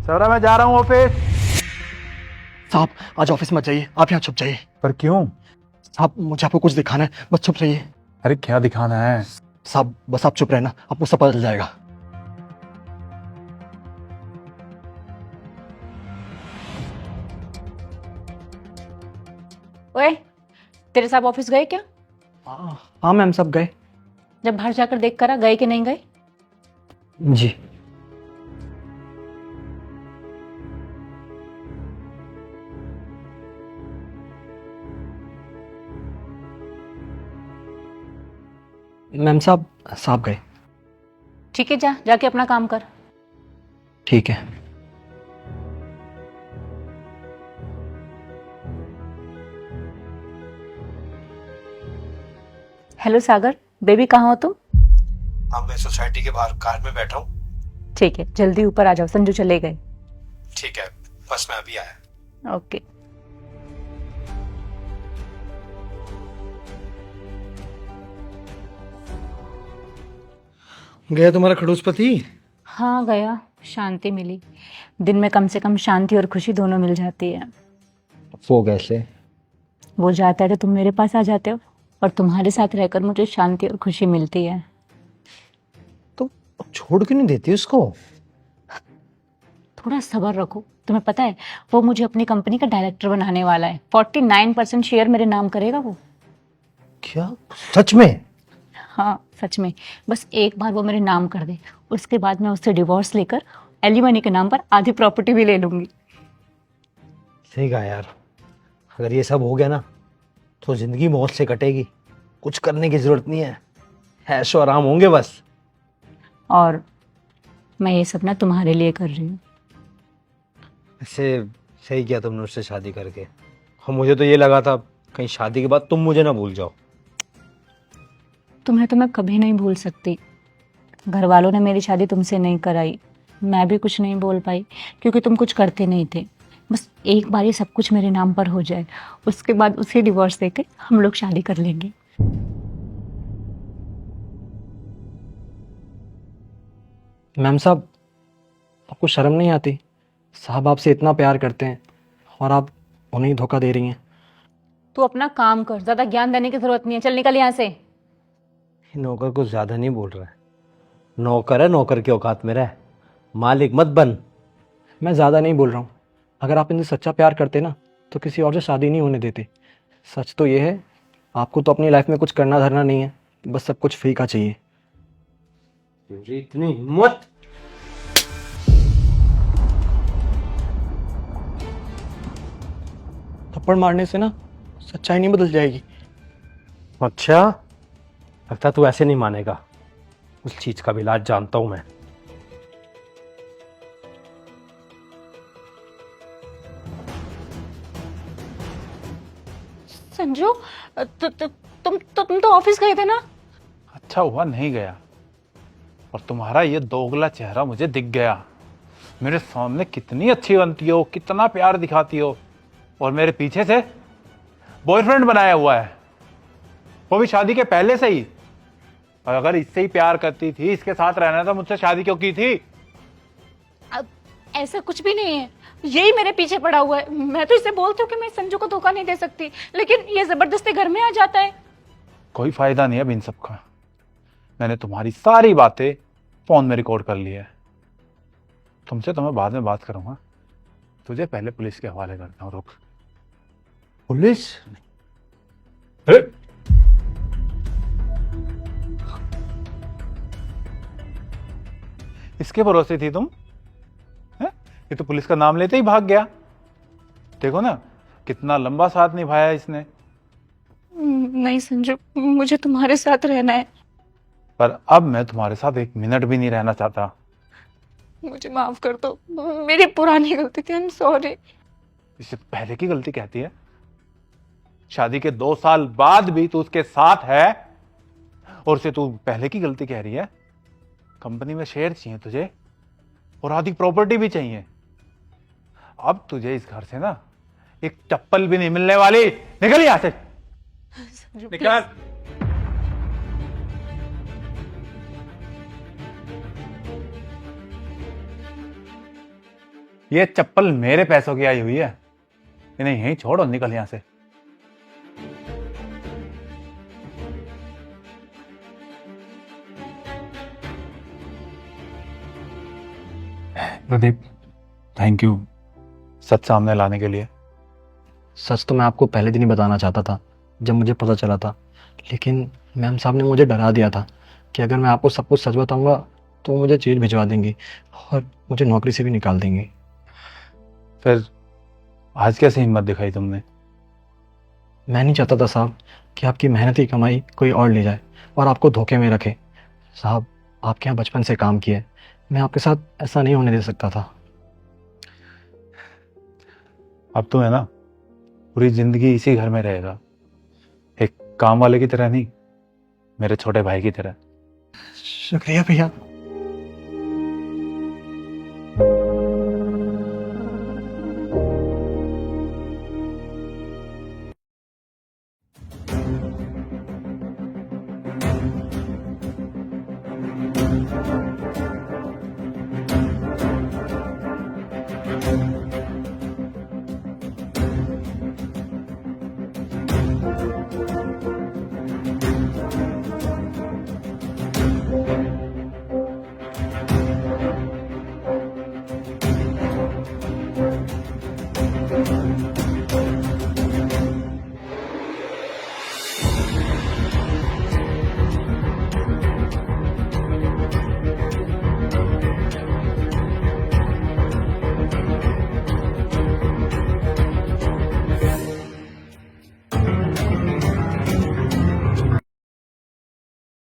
सौरभ मैं जा रहा हूँ ऑफिस। साहब आज ऑफिस मत जाइए, आप यहाँ छुप जाइए। पर क्यों? साहब मुझे आपको कुछ दिखाना है, बस छुप रहिए। अरे क्या दिखाना है? साहब बस आप चुप रहना, आपको सब पता चल जाएगा। ओए, तेरे साहब ऑफिस गए क्या? हाँ मैम, सब गए। जब बाहर जाकर देख कर आ, गए कि नहीं गए? जी। मैम साहब गए। ठीक है, जा जाके अपना काम कर। ठीक है। हेलो सागर, बेबी कहाँ हो तुम? अब मैं सोसाइटी के बाहर कार में बैठा हूँ। ठीक है, जल्दी ऊपर आ जाओ, संजू चले गए। ठीक है, बस मैं अभी आया। ओके। गया तुम्हारा खड़ूस पति? हाँ गया, शांति मिली। दिन में कम से कम शांति और खुशी दोनों मिल जाती है। वो कैसे? वो जाता है तो तुम मेरे पास आ जाते हो, और तुम्हारे साथ रहकर मुझे शांति और खुशी मिलती है। तो छोड़ क्यों नहीं देती उसको? थोड़ा सब्र रखो। तुम्हें पता है वो मुझे अपनी कंपनी का डायरेक्टर बनाने वाला है। 49% शेयर मेरे नाम करेगा वो। क्या सच में? हाँ सच में। बस एक बार वो मेरे नाम कर दे, उसके बाद मैं उससे डिवोर्स लेकर एलिमनी के नाम पर आधी प्रॉपर्टी भी ले लूंगी। सही कहा यार, अगर ये सब हो गया ना तो जिंदगी मौत से कटेगी। कुछ करने की जरूरत नहीं है, ऐशो आराम होंगे बस। और मैं ये सब ना तुम्हारे लिए कर रही हूँ। ऐसे सही किया तुमने उससे शादी करके। और मुझे तो ये लगा था कहीं शादी के बाद तुम मुझे ना भूल जाओ। तुम्हें तो मैं कभी नहीं भूल सकती। घर वालों ने मेरी शादी तुमसे नहीं कराई, मैं भी कुछ नहीं बोल पाई क्योंकि तुम कुछ करते नहीं थे। बस एक बार ये सब कुछ मेरे नाम पर हो जाए, उसके बाद उसे डिवोर्स देकर हम लोग शादी कर लेंगे। मैम साहब, आपको शर्म नहीं आती? साहब आपसे इतना प्यार करते हैं और आप उन्हें धोखा दे रही हैं। तू अपना काम कर, ज्यादा ज्ञान देने की जरूरत नहीं है। चल निकल यहाँ से। नौकर को ज्यादा नहीं बोल रहा है। नौकर है, नौकर की औकात में रह, मालिक मत बन। मैं ज्यादा नहीं बोल रहा हूँ। अगर आप इनसे सच्चा प्यार करते ना तो किसी और से शादी नहीं होने देते। सच तो ये है, आपको तो अपनी लाइफ में कुछ करना धरना नहीं है, बस सब कुछ फ्री का चाहिए। इतनी हिम्मत! थप्पड़ मारने से ना सच्चाई नहीं बदल जाएगी। अच्छा, लगता तू ऐसे नहीं मानेगा। उस चीज का भी इलाज जानता हूं मैं। संजू, तुम तो ऑफिस गए थे ना? अच्छा हुआ नहीं गया, और तुम्हारा ये दोगला चेहरा मुझे दिख गया। मेरे सामने कितनी अच्छी बनती हो, कितना प्यार दिखाती हो, और मेरे पीछे से बॉयफ्रेंड बनाया हुआ है, वो भी शादी के पहले से ही। और अगर इससे ही प्यार करती थी, इसके साथ रहना था, मुझसे शादी क्यों की थी? अब ऐसा कुछ भी नहीं है, यही मेरे पीछे पड़ा हुआ है। मैं तो इसे बोलती हूँ कि मैं संजू को धोखा नहीं दे सकती, लेकिन ये जबरदस्ती घर में आ जाता है। कोई फायदा नहीं है अब इन सब का। मैंने तुम्हारी सारी बातें फोन में रिकॉर्ड कर ली है। तुमसे तो मैं बाद में बात करूंगा, तुझे पहले पुलिस के हवाले करता हूँ। रुक। पुलिस? इसके भरोसे थी तुम? है? ये तो पुलिस का नाम लेते ही भाग गया। देखो ना कितना लंबा साथ निभाया इसने। नहीं संजू, मुझे तुम्हारे साथ रहना है। पर अब मैं तुम्हारे साथ एक मिनट भी नहीं रहना चाहता। मुझे माफ कर दो, मेरी पुरानी गलती थी। I am sorry. इसे पहले की गलती कहती है? शादी के 2 साल बाद भी तू उसके साथ है, और उसे तू पहले की गलती कह रही है? कंपनी में शेयर चाहिए तुझे, और आधी प्रॉपर्टी भी चाहिए। अब तुझे इस घर से ना एक चप्पल भी नहीं मिलने वाली। निकल यहां से, निकल। ये चप्पल मेरे पैसों की आई हुई है, इन्हें यहीं छोड़ो, निकल यहां से। प्रदीप, थैंक यू सच सामने लाने के लिए। सच तो मैं आपको पहले दिन ही बताना चाहता था जब मुझे पता चला था, लेकिन मैम साहब ने मुझे डरा दिया था कि अगर मैं आपको सब कुछ सच बताऊंगा तो वो मुझे जेल भिजवा देंगी और मुझे नौकरी से भी निकाल देंगी। फिर आज कैसे हिम्मत दिखाई तुमने? मैं नहीं चाहता था साहब कि आपकी मेहनती कमाई कोई और ले जाए और आपको धोखे में रखे। साहब, आपके यहाँ बचपन से काम किया है, मैं आपके साथ ऐसा नहीं होने दे सकता था। अब तो है ना, पूरी जिंदगी इसी घर में रहेगा, एक काम वाले की तरह नहीं, मेरे छोटे भाई की तरह। शुक्रिया भैया।